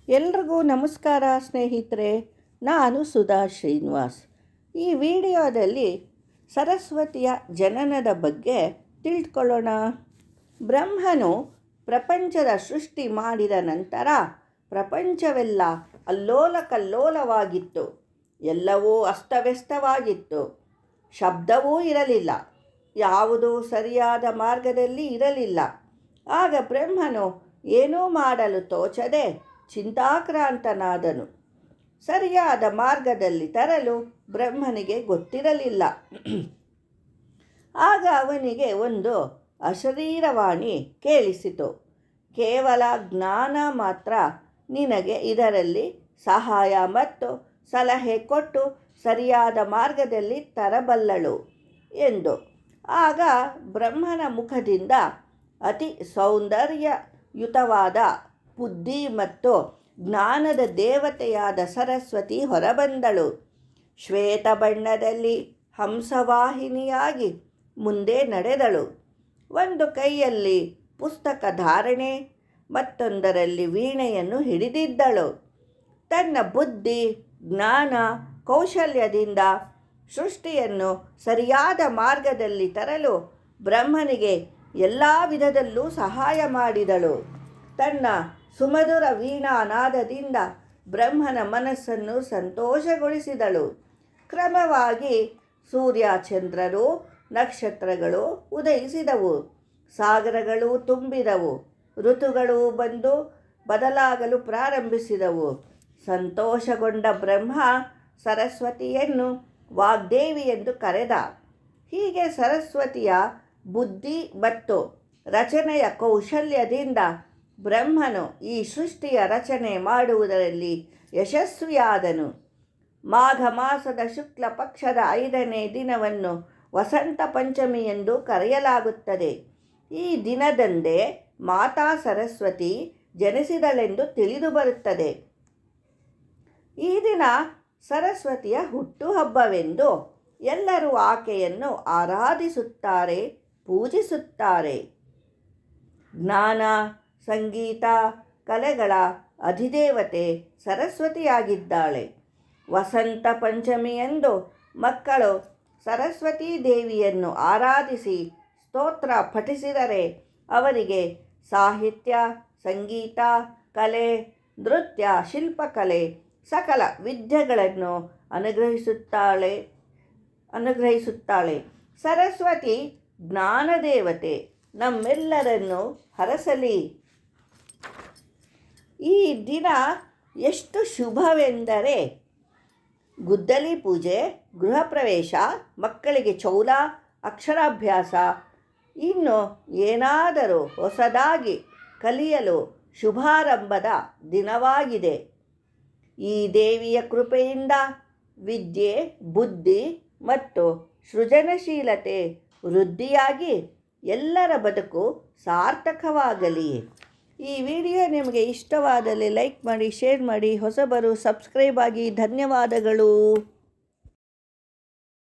ಎಲ್ರಿಗೂ ನಮಸ್ಕಾರ ಸ್ನೇಹಿತರೆ. ನಾನು ಸುಧಾ ಶ್ರೀನಿವಾಸ್. ಈ ವಿಡಿಯೋದಲ್ಲಿ ಸರಸ್ವತಿಯ ಜನನದ ಬಗ್ಗೆ ತಿಳ್ಕೊಳ್ಳೋಣ. ಬ್ರಹ್ಮನು ಪ್ರಪಂಚದ ಸೃಷ್ಟಿ ಮಾಡಿದ ನಂತರ ಪ್ರಪಂಚವೆಲ್ಲ ಅಲ್ಲೋಲ ಕಲ್ಲೋಲವಾಗಿತ್ತು. ಎಲ್ಲವೂ ಅಸ್ತವ್ಯಸ್ತವಾಗಿತ್ತು. ಶಬ್ದವೂ ಇರಲಿಲ್ಲ. ಯಾವುದೂ ಸರಿಯಾದ ಮಾರ್ಗದಲ್ಲಿ ಇರಲಿಲ್ಲ. ಆಗ ಬ್ರಹ್ಮನು ಏನೂ ಮಾಡಲು ತೋಚದೆ ಚಿಂತಾಕ್ರಾಂತನಾದನು. ಸರಿಯಾದ ಮಾರ್ಗದಲ್ಲಿ ತರಲು ಬ್ರಹ್ಮನಿಗೆ ಗೊತ್ತಿರಲಿಲ್ಲ. ಆಗ ಅವನಿಗೆ ಒಂದು ಅಶರೀರವಾಣಿ ಕೇಳಿಸಿತು. ಕೇವಲ ಜ್ಞಾನ ಮಾತ್ರ ನಿನಗೆ ಇದರಲ್ಲಿ ಸಹಾಯ ಮತ್ತು ಸಲಹೆ ಕೊಟ್ಟು ಸರಿಯಾದ ಮಾರ್ಗದಲ್ಲಿ ತರಬಲ್ಲಳು ಎಂದು. ಆಗ ಬ್ರಹ್ಮನ ಮುಖದಿಂದ ಅತಿ ಸೌಂದರ್ಯಯುತವಾದ ಬುದ್ಧಿ ಮತ್ತು ಜ್ಞಾನದ ದೇವತೆಯಾದ ಸರಸ್ವತಿ ಹೊರಬಂದಳು. ಶ್ವೇತ ಬಣ್ಣದಲ್ಲಿ ಹಂಸವಾಹಿನಿಯಾಗಿ ಮುಂದೆ ನಡೆದಳು. ಒಂದು ಕೈಯಲ್ಲಿ ಪುಸ್ತಕ ಧಾರಣೆ, ಮತ್ತೊಂದರಲ್ಲಿ ವೀಣೆಯನ್ನು ಹಿಡಿದಿದ್ದಳು. ತನ್ನ ಬುದ್ಧಿ, ಜ್ಞಾನ, ಕೌಶಲ್ಯದಿಂದ ಸೃಷ್ಟಿಯನ್ನು ಸರಿಯಾದ ಮಾರ್ಗದಲ್ಲಿ ತರಲು ಬ್ರಹ್ಮನಿಗೆ ಎಲ್ಲ ವಿಧದಲ್ಲೂ ಸಹಾಯ ಮಾಡಿದಳು. ತನ್ನ ಸುಮಧುರ ವೀಣಾನಾದದಿಂದ ಬ್ರಹ್ಮನ ಮನಸ್ಸನ್ನು ಸಂತೋಷಗೊಳಿಸಿದಳು. ಕ್ರಮವಾಗಿ ಸೂರ್ಯ, ಚಂದ್ರರು, ನಕ್ಷತ್ರಗಳು ಉದಯಿಸಿದವು. ಸಾಗರಗಳು ತುಂಬಿದವು. ಋತುಗಳು ಬಂದು ಬದಲಾಗಲು ಪ್ರಾರಂಭಿಸಿದವು. ಸಂತೋಷಗೊಂಡ ಬ್ರಹ್ಮ ಸರಸ್ವತಿಯನ್ನು ವಾಗ್ದೇವಿ ಎಂದು ಕರೆದ. ಹೀಗೆ ಸರಸ್ವತಿಯ ಬುದ್ಧಿ ಮತ್ತು ರಚನೆಯ ಕೌಶಲ್ಯದಿಂದ ಬ್ರಹ್ಮನು ಈ ಸೃಷ್ಟಿಯ ರಚನೆ ಮಾಡುವುದರಲ್ಲಿ ಯಶಸ್ವಿಯಾದನು. ಮಾಘ ಮಾಸದ ಶುಕ್ಲ ಪಕ್ಷದ 5ನೇ ದಿನವನ್ನು ವಸಂತ ಪಂಚಮಿ ಎಂದು ಕರೆಯಲಾಗುತ್ತದೆ. ಈ ದಿನದಂದೇ ಮಾತಾ ಸರಸ್ವತಿ ಜನಿಸಿದಳೆಂದು ತಿಳಿದುಬರುತ್ತದೆ. ಈ ದಿನ ಸರಸ್ವತಿಯ ಹುಟ್ಟುಹಬ್ಬವೆಂದು ಎಲ್ಲರೂ ಆಕೆಯನ್ನು ಆರಾಧಿಸುತ್ತಾರೆ, ಪೂಜಿಸುತ್ತಾರೆ. ಜ್ಞಾನ, ಸಂಗೀತ, ಕಲೆಗಳ ಅಧಿದೇವತೆ ಸರಸ್ವತಿಯಾಗಿದ್ದಾಳೆ. ವಸಂತ ಪಂಚಮಿಯಂದು ಮಕ್ಕಳು ಸರಸ್ವತೀ ದೇವಿಯನ್ನು ಆರಾಧಿಸಿ ಸ್ತೋತ್ರ ಪಠಿಸಿದರೆ ಅವರಿಗೆ ಸಾಹಿತ್ಯ, ಸಂಗೀತ, ಕಲೆ, ನೃತ್ಯ, ಶಿಲ್ಪಕಲೆ ಸಕಲ ವಿದ್ಯೆಗಳನ್ನು ಅನುಗ್ರಹಿಸುತ್ತಾಳೆ. ಸರಸ್ವತಿ ಜ್ಞಾನದೇವತೆ ನಮ್ಮೆಲ್ಲರನ್ನು ಹರಸಲಿ. ಈ ದಿನ ಎಷ್ಟು ಶುಭವೆಂದರೆ ಗುದ್ದಲಿ ಪೂಜೆ, ಗೃಹ ಪ್ರವೇಶ, ಮಕ್ಕಳಿಗೆ ಚೌಲ, ಅಕ್ಷರಾಭ್ಯಾಸ, ಇನ್ನು ಏನಾದರೂ ಹೊಸದಾಗಿ ಕಲಿಯಲು ಶುಭಾರಂಭದ ದಿನವಾಗಿದೆ. ಈ ದೇವಿಯ ಕೃಪೆಯಿಂದ ವಿದ್ಯೆ, ಬುದ್ಧಿ ಮತ್ತು ಸೃಜನಶೀಲತೆ ವೃದ್ಧಿಯಾಗಿ ಎಲ್ಲರ ಬದುಕು ಸಾರ್ಥಕವಾಗಲಿ. ಈ ವಿಡಿಯೋ ನಿಮಗೆ ಇಷ್ಟವಾದಲ್ಲಿ ಲೈಕ್ ಮಾಡಿ, ಶೇರ್ ಮಾಡಿ, ಹೊಸಬರು ಸಬ್ಸ್ಕ್ರೈಬ್ ಆಗಿ. ಧನ್ಯವಾದಗಳು.